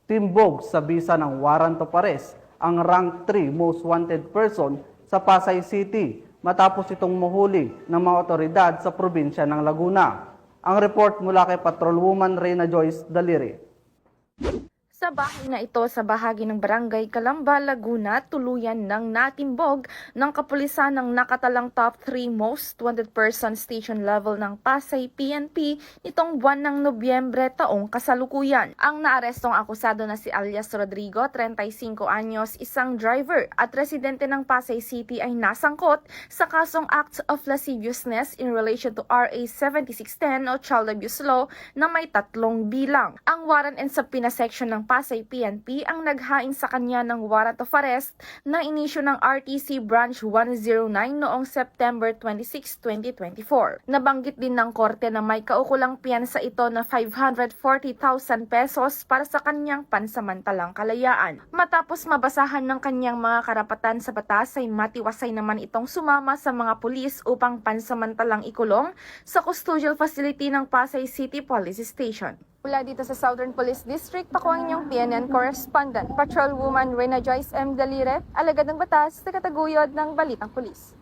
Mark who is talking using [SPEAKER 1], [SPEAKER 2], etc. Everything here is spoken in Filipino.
[SPEAKER 1] Timbog sa bisa ng warrant of arrest ang rank 3 most wanted person sa Pasay City matapos itong mahuli ng mga otoridad sa probinsya ng Laguna. Ang report mula kay Patrolwoman Reyna Joyce Daliri.
[SPEAKER 2] Sa bahay na ito sa bahagi ng Barangay Calamba, Laguna, tuluyan ng natimbog ng kapulisan ng nakatalang top 3 most wanted person station level ng Pasay PNP nitong buwan ng Nobyembre taong kasalukuyan. Ang naarestong akusado na si alias Rodrigo, 35 anyos, isang driver at residente ng Pasay City ay nasangkot sa kasong acts of lasciviousness in relation to RA 7610 o Child Abuse Law na may 3 bilang. Ang warrant and subpoena section ng Pasay PNP ang naghain sa kanya ng warrant of arrest na inisyu ng RTC Branch 109 noong September 26, 2024. Nabanggit din ng korte na may kaukulang piyansa ito na 540,000 pesos para sa kanyang pansamantalang kalayaan. Matapos mabasahan ng kanyang mga karapatan sa batas ay matiwasay naman itong sumama sa mga pulis upang pansamantalang ikulong sa custodial facility ng Pasay City Police Station. Mula dito sa Southern Police District, ako ang inyong PNN correspondent, Patrolwoman Reyna Joyce M. Dalire, alagad ng batas sa kataguyod ng Balitang Pulis.